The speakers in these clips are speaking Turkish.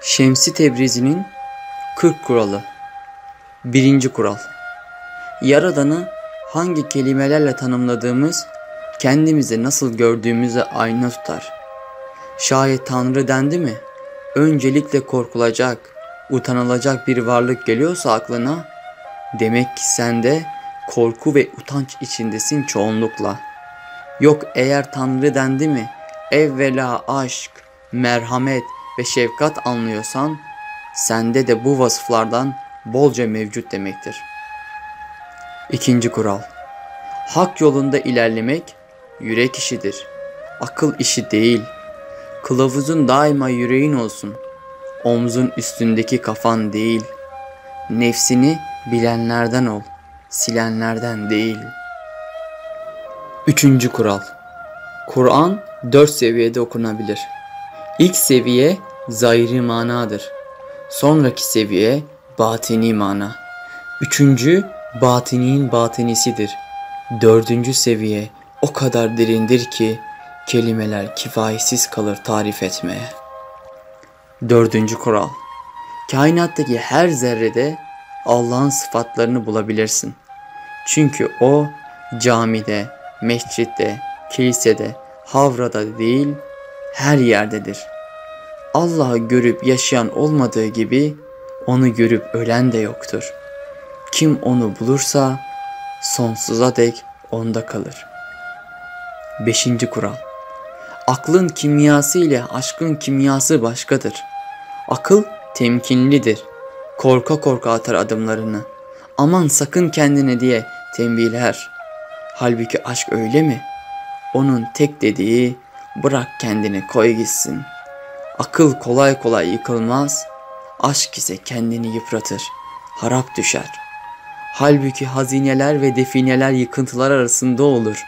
Şemsi Tebrizi'nin 40 kuralı. 1. kural. Yaradan'ı hangi kelimelerle tanımladığımız, kendimizi nasıl gördüğümüze ayna tutar. Şayet Tanrı dendi mi, öncelikle korkulacak, utanılacak bir varlık geliyorsa aklına, demek ki sen de korku ve utanç içindesin çoğunlukla. Yok, eğer Tanrı dendi mi, evvela aşk, merhamet ve şefkat anlıyorsan, sende de bu vasıflardan bolca mevcut demektir. 2. kural. Hak yolunda ilerlemek yürek işidir, akıl işi değil. Kılavuzun daima yüreğin olsun, omzun üstündeki kafan değil. Nefsini bilenlerden ol, silenlerden değil. 3. kural. Kur'an 4 seviyede okunabilir. İlk seviye zahiri manadır. Sonraki seviye batini mana. 3. batinin batinisidir. 4. seviye o kadar derindir ki kelimeler kifayetsiz kalır tarif etmeye. 4. kural. Kainattaki her zerrede Allah'ın sıfatlarını bulabilirsin. Çünkü o camide, mescitte, kilisede, havrada değil, her yerdedir. Allah'ı görüp yaşayan olmadığı gibi onu görüp ölen de yoktur. Kim onu bulursa sonsuza dek onda kalır. 5. kural. Aklın kimyası ile aşkın kimyası başkadır. Akıl temkinlidir. Korka korka atar adımlarını. Aman sakın kendine diye tembihler. Halbuki aşk öyle mi? Onun tek dediği bırak kendini koy gitsin. Akıl kolay kolay yıkılmaz. Aşk ise kendini yıpratır. Harap düşer. Halbuki hazineler ve defineler yıkıntılar arasında olur.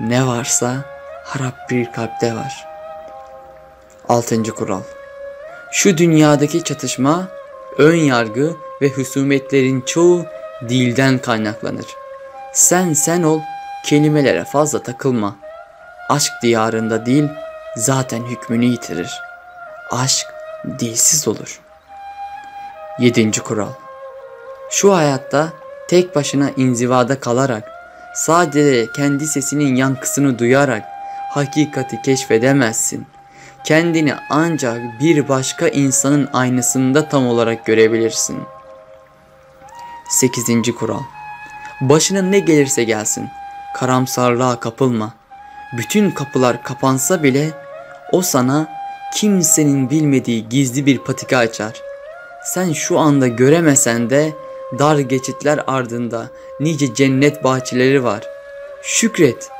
Ne varsa harap bir kalpte var. 6. kural. Şu dünyadaki çatışma, ön yargı ve husumetlerin çoğu dilden kaynaklanır. Sen ol, kelimelere fazla takılma. Aşk diyarında dil zaten hükmünü yitirir. Aşk dilsiz olur. 7. kural. Şu hayatta tek başına inzivada kalarak, sadece kendi sesinin yankısını duyarak hakikati keşfedemezsin. Kendini ancak bir başka insanın aynasında tam olarak görebilirsin. 8. kural. Başına ne gelirse gelsin, karamsarlığa kapılma. Bütün kapılar kapansa bile o sana kimsenin bilmediği gizli bir patika açar. Sen şu anda göremesen de dar geçitler ardında nice cennet bahçeleri var. Şükret.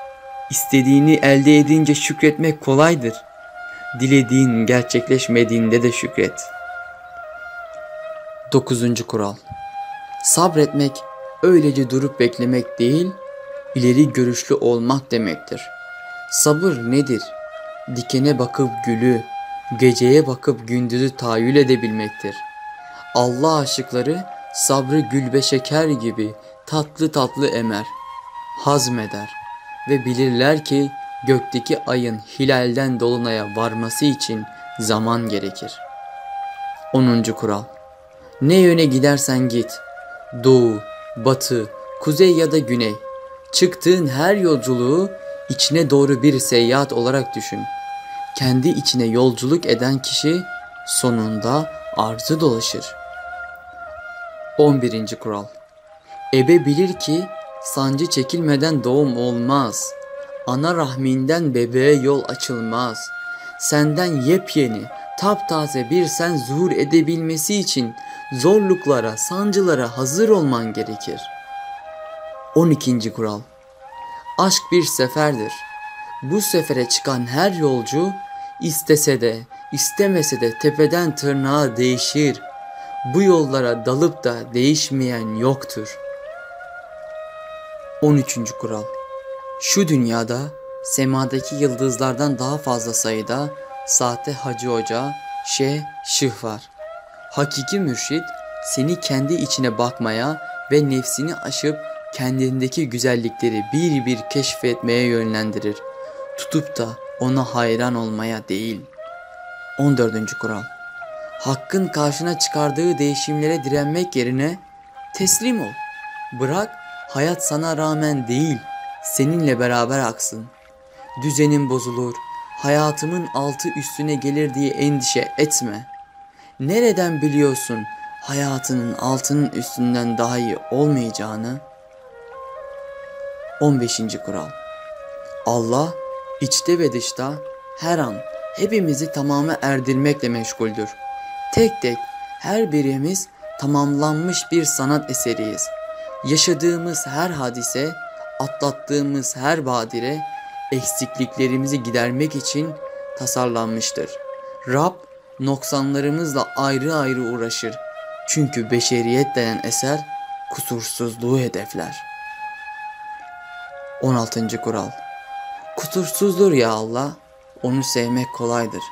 İstediğini elde edince şükretmek kolaydır. Dilediğin gerçekleşmediğinde de şükret. 9. kural. Sabretmek öylece durup beklemek değil, ileri görüşlü olmak demektir. Sabır nedir? Dikene bakıp gülü, geceye bakıp gündüzü tahayyül edebilmektir. Allah aşıkları sabrı gülbe şeker gibi tatlı tatlı emer, hazmeder ve bilirler ki gökteki ayın hilalden dolunaya varması için zaman gerekir. 10. kural. Ne yöne gidersen git, doğu, batı, kuzey ya da güney, çıktığın her yolculuğu içine doğru bir seyahat olarak düşün. Kendi içine yolculuk eden kişi sonunda arzı dolaşır. 11. kural. Ebe bilir ki sancı çekilmeden doğum olmaz. Ana rahminden bebeğe yol açılmaz. Senden yepyeni, taptaze bir sen zuhur edebilmesi için zorluklara, sancılara hazır olman gerekir. 12. kural. Aşk bir seferdir. Bu sefere çıkan her yolcu istese de istemese de tepeden tırnağa değişir. Bu yollara dalıp da değişmeyen yoktur. 13. kural. Şu dünyada semadaki yıldızlardan daha fazla sayıda sahte hacı hoca, şıh var. Hakiki mürşit seni kendi içine bakmaya ve nefsini aşıp kendindeki güzellikleri bir bir keşfetmeye yönlendirir. Tutup da ona hayran olmaya değil. 14. kural. Hakkın karşına çıkardığı değişimlere direnmek yerine teslim ol. Bırak hayat sana rağmen değil, seninle beraber aksın. Düzenin bozulur, hayatımın altı üstüne gelir diye endişe etme. Nereden biliyorsun hayatının altının üstünden daha iyi olmayacağını? 15. kural. Allah içte ve dışta her an hepimizi tamama erdirmekle meşguldür. Tek tek her birimiz tamamlanmış bir sanat eseriyiz. Yaşadığımız her hadise, atlattığımız her badire eksikliklerimizi gidermek için tasarlanmıştır. Rab noksanlarımızla ayrı ayrı uğraşır. Çünkü beşeriyet denen eser kusursuzluğu hedefler. 16. kural. Kusursuzdur ya Allah, onu sevmek kolaydır.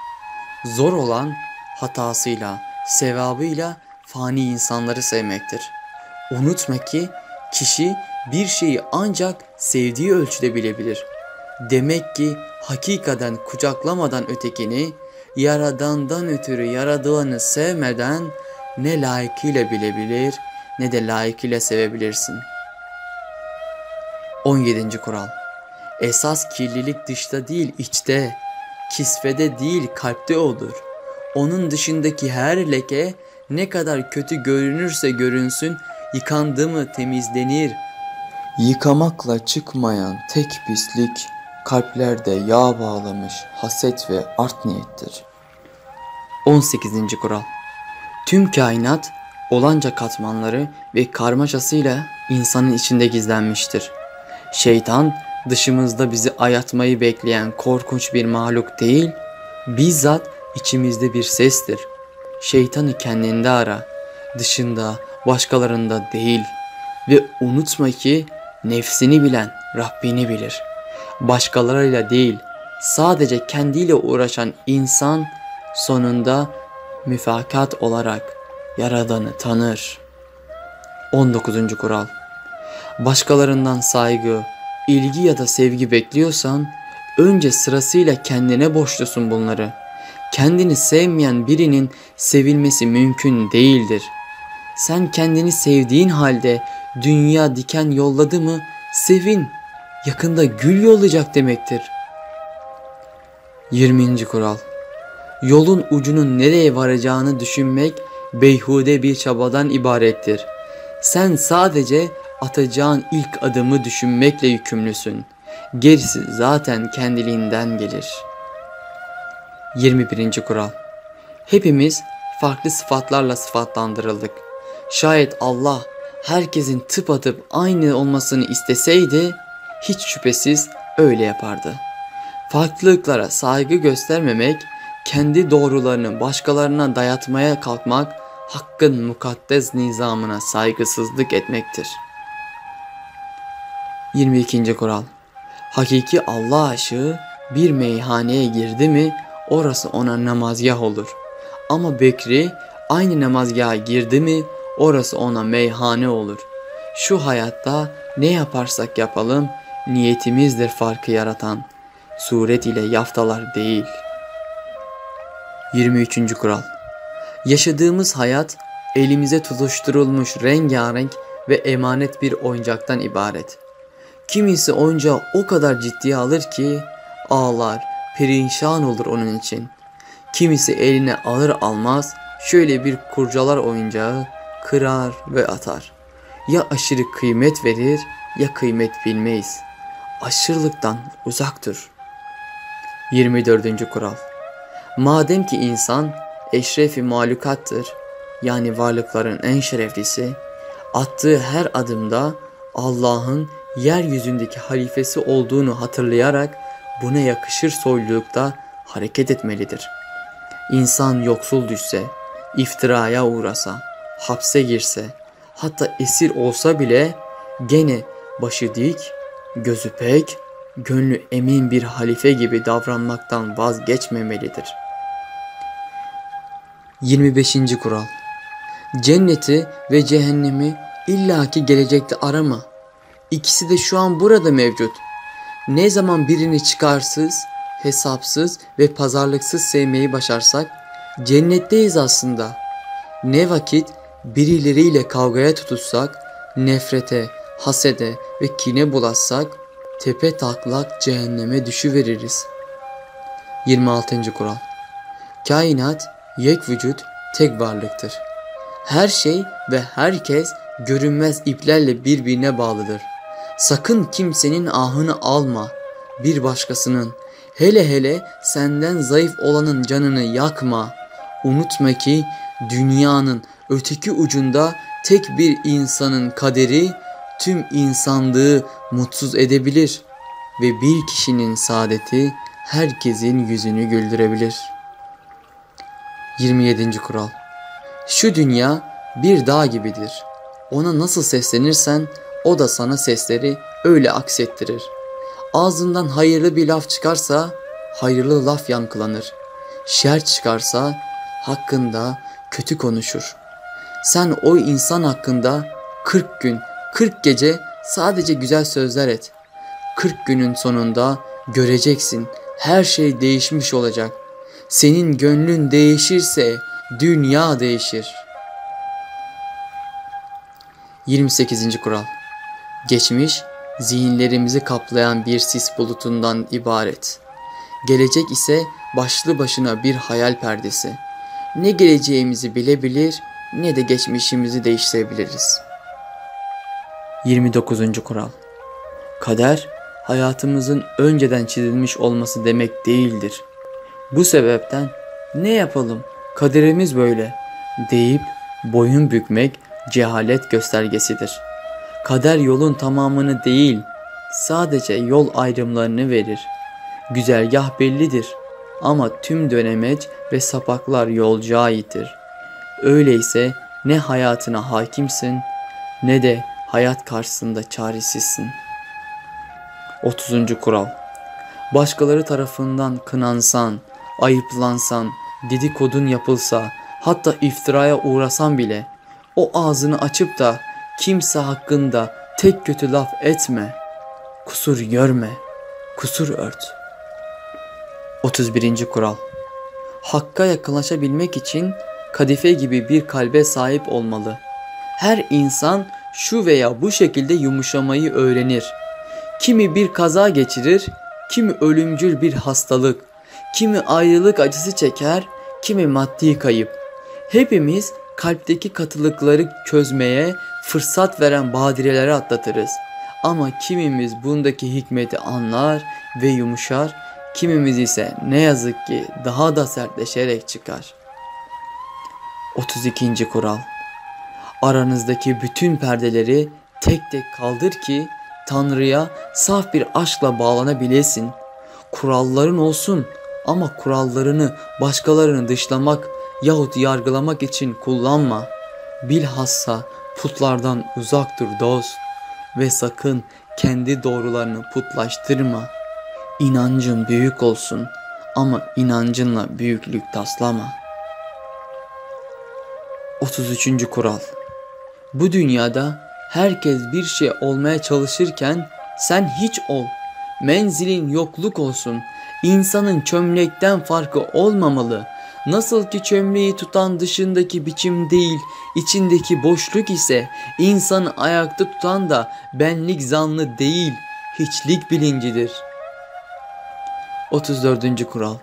Zor olan hatasıyla, sevabıyla fani insanları sevmektir. Unutma ki kişi bir şeyi ancak sevdiği ölçüde bilebilir. Demek ki hakikaten kucaklamadan ötekini, yaradandan ötürü yaradılanı sevmeden ne layıkıyla bilebilir ne de layıkıyla sevebilirsin. 17. kural. Esas kirlilik dışta değil içte, kisvede değil kalpte olur. Onun dışındaki her leke ne kadar kötü görünürse görünsün, yıkandı mı temizlenir. Yıkamakla çıkmayan tek pislik, kalplerde yağ bağlamış haset ve art niyettir. 18. kural. Tüm kainat olanca katmanları ve karmaşasıyla insanın içinde gizlenmiştir. Şeytan dışımızda bizi ayatmayı bekleyen korkunç bir mahluk değil, bizzat içimizde bir sestir. Şeytanı kendinde ara, dışında, başkalarında değil. Ve unutma ki nefsini bilen Rabbini bilir. Başkalarıyla değil, sadece kendiyle uğraşan insan sonunda müfakat olarak Yaradan'ı tanır. 19. kural. Başkalarından saygı, ilgi ya da sevgi bekliyorsan önce sırasıyla kendine borçlusun bunları. Kendini sevmeyen birinin sevilmesi mümkün değildir. Sen kendini sevdiğin halde dünya diken yolladı mı sevin, yakında gül yollayacak demektir. 20. kural. Yolun ucunun nereye varacağını düşünmek beyhude bir çabadan ibarettir. Sen sadece atacağın ilk adımı düşünmekle yükümlüsün. Gerisi zaten kendiliğinden gelir. 21. kural. Hepimiz farklı sıfatlarla sıfatlandırıldık. Şayet Allah herkesin tıpatıp aynı olmasını isteseydi hiç şüphesiz öyle yapardı. Farklılıklara saygı göstermemek, kendi doğrularını başkalarına dayatmaya kalkmak, hakkın mukaddes nizamına saygısızlık etmektir. 22. kural. Hakiki Allah aşığı bir meyhaneye girdi mi orası ona namazgah olur. Ama bekri aynı namazgaha girdi mi orası ona meyhane olur. Şu hayatta ne yaparsak yapalım niyetimizdir farkı yaratan. Suret ile yaftalar değil. 23. kural. Yaşadığımız hayat elimize tutuşturulmuş rengarenk ve emanet bir oyuncaktan ibaret. Kimisi oyuncağı o kadar ciddiye alır ki ağlar, perişan olur onun için. Kimisi eline alır almaz şöyle bir kurcalar oyuncağı, kırar ve atar. Ya aşırı kıymet verir ya kıymet bilmeyiz. Aşırılıktan uzak dur. 24. kural. Madem ki insan eşrefi mahlukattır, yani varlıkların en şereflisi, attığı her adımda Allah'ın yeryüzündeki halifesi olduğunu hatırlayarak buna yakışır soylulukta hareket etmelidir. İnsan yoksul düşse, iftiraya uğrasa, hapse girse, hatta esir olsa bile gene başı dik, gözü pek, gönlü emin bir halife gibi davranmaktan vazgeçmemelidir. 25. kural. Cenneti ve cehennemi illaki gelecekte arama. İkisi de şu an burada mevcut. Ne zaman birini çıkarsız, hesapsız ve pazarlıksız sevmeyi başarsak, Cennetteyiz aslında. Ne vakit birileriyle kavgaya tutuşsak, nefrete, hasede ve kine bulaşsak, tepe taklak cehenneme düşüveririz. 26. kural. Kainat yek vücut, tek varlıktır. Her şey ve herkes görünmez iplerle birbirine bağlıdır. Sakın kimsenin ahını alma, bir başkasının, hele hele senden zayıf olanın canını yakma. Unutma ki dünyanın öteki ucunda tek bir insanın kaderi tüm insanlığı mutsuz edebilir ve bir kişinin saadeti herkesin yüzünü güldürebilir. 27. kural. Şu dünya bir dağ gibidir. Ona nasıl seslenirsen o da sana sesleri öyle aksettirir. Ağzından hayırlı bir laf çıkarsa hayırlı laf yankılanır. Şer çıkarsa hakkında kötü konuşur. Sen o insan hakkında 40 gün, 40 gece sadece güzel sözler et. 40 günün sonunda göreceksin her şey değişmiş olacak. Senin gönlün değişirse dünya değişir. 28. kural. Geçmiş, zihinlerimizi kaplayan bir sis bulutundan ibaret. Gelecek ise başlı başına bir hayal perdesi. Ne geleceğimizi bilebilir ne de geçmişimizi değiştirebiliriz. 29. kural. Kader, hayatımızın önceden çizilmiş olması demek değildir. Bu sebepten ne yapalım, kaderimiz böyle deyip boyun bükmek cehalet göstergesidir. Kader yolun tamamını değil, sadece yol ayrımlarını verir. Güzergah bellidir ama tüm dönemeç ve sapaklar yolcuya aittir. Öyleyse ne hayatına hakimsin ne de hayat karşısında çaresizsin. 30. kural. Başkaları tarafından kınansan, ayıplansan, dedikodun yapılsa, hatta iftiraya uğrasan bile o ağzını açıp da kimse hakkında tek kötü laf etme. Kusur görme, kusur ört. 31. kural. Hakka yakınlaşabilmek için kadife gibi bir kalbe sahip olmalı. Her insan şu veya bu şekilde yumuşamayı öğrenir. Kimi bir kaza geçirir, kimi ölümcül bir hastalık, kimi ayrılık acısı çeker, kimi maddi kayıp. Hepimiz kalpteki katılıkları çözmeye fırsat veren badireleri atlatırız. Ama kimimiz bundaki hikmeti anlar ve yumuşar, kimimiz ise ne yazık ki daha da sertleşerek çıkar. 32. kural. Aranızdaki bütün perdeleri tek tek kaldır ki Tanrı'ya saf bir aşkla bağlanabilesin. Kuralların olsun ama kurallarını başkalarını dışlamak yahut yargılamak için kullanma. Bilhassa putlardan uzak dur dost ve sakın kendi doğrularını putlaştırma. İnancın büyük olsun ama inancınla büyüklük taslama. 33. kural. Bu dünyada herkes bir şey olmaya çalışırken sen hiç ol. Menzilin yokluk olsun. İnsanın çömlekten farkı olmamalı. Nasıl ki çömleği tutan dışındaki biçim değil, içindeki boşluk ise insanı ayakta tutan da benlik zannı değil, hiçlik bilincidir. 34. kural.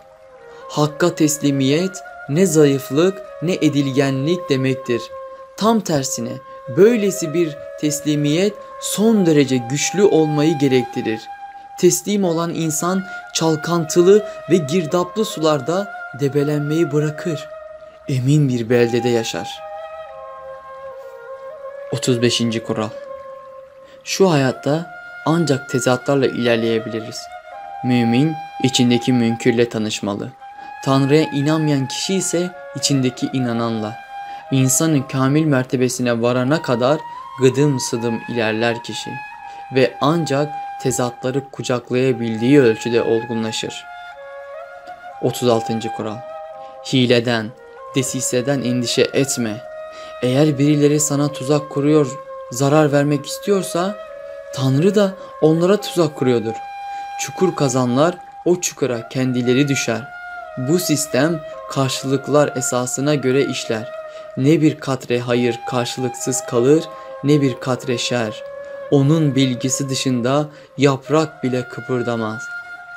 Hakka teslimiyet ne zayıflık ne edilgenlik demektir. Tam tersine böylesi bir teslimiyet son derece güçlü olmayı gerektirir. Teslim olan insan çalkantılı ve girdaplı sularda debelenmeyi bırakır. Emin bir beldede yaşar. 35. kural. Şu hayatta ancak tezatlarla ilerleyebiliriz. Mümin içindeki münkürle tanışmalı. Tanrı'ya inanmayan kişi ise içindeki inananla. İnsanın kamil mertebesine varana kadar gıdım sıdım ilerler kişi ve ancak tezatları kucaklayabildiği ölçüde olgunlaşır. 36. kural. Hileden, desiseden endişe etme. Eğer birileri sana tuzak kuruyor, zarar vermek istiyorsa Tanrı da onlara tuzak kuruyordur. Çukur kazanlar o çukura kendileri düşer. Bu sistem karşılıklar esasına göre işler. Ne bir katre hayır karşılıksız kalır, ne bir katre şer. Onun bilgisi dışında yaprak bile kıpırdamaz.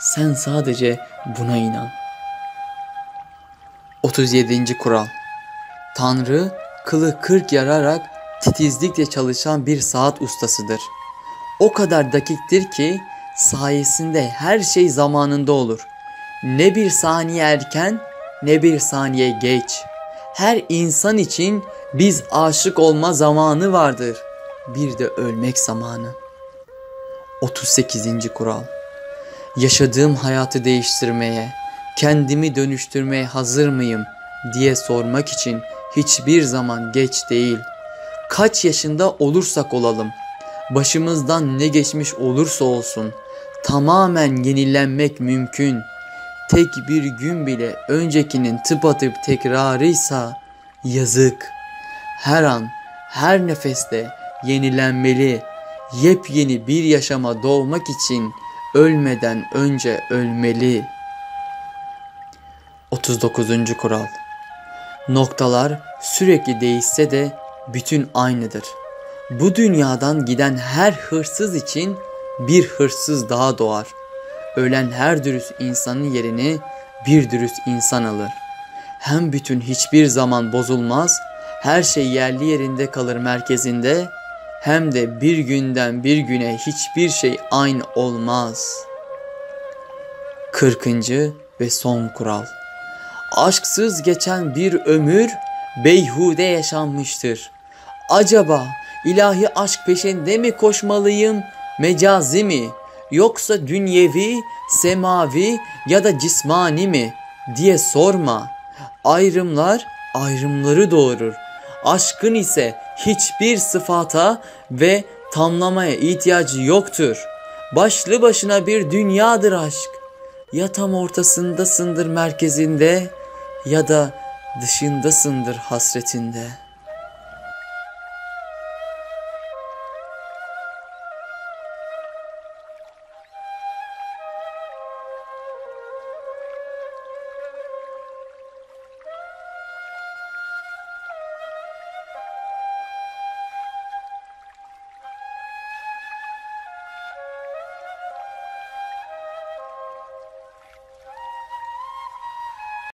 Sen sadece buna inan. 37. Kural. Tanrı kılı kırk yararak titizlikle çalışan bir saat ustasıdır. O kadar dakiktir ki sayesinde her şey zamanında olur. Ne bir saniye erken ne bir saniye geç. Her insan için biz aşık olma zamanı vardır. Bir de ölmek zamanı. 38. Kural. Yaşadığım hayatı değiştirmeye, kendimi dönüştürmeye hazır mıyım diye sormak için hiçbir zaman geç değil. Kaç yaşında olursak olalım, başımızdan ne geçmiş olursa olsun, tamamen yenilenmek mümkün. Tek bir gün bile öncekinin tıpatıp tekrarıysa yazık. Her an, her nefeste yenilenmeli, yepyeni bir yaşama doğmak için ölmeden önce ölmeli. 39. Kural. Noktalar sürekli değişse de bütün aynıdır. Bu dünyadan giden her hırsız için bir hırsız daha doğar. Ölen her dürüst insanın yerini bir dürüst insan alır. Hem bütün hiçbir zaman bozulmaz, her şey yerli yerinde kalır merkezinde, hem de bir günden bir güne hiçbir şey aynı olmaz. 40. ve son kural. Aşksız geçen bir ömür beyhude yaşanmıştır. Acaba ilahi aşk peşinde mi koşmalıyım, mecazi mi, yoksa dünyevi, semavi ya da cismani mi diye sorma. Ayrımlar ayrımları doğurur. Aşkın ise hiçbir sıfata ve tamlamaya ihtiyacı yoktur. Başlı başına bir dünyadır aşk. Ya tam ortasındasındır merkezinde ya da dışındasındır hasretinde.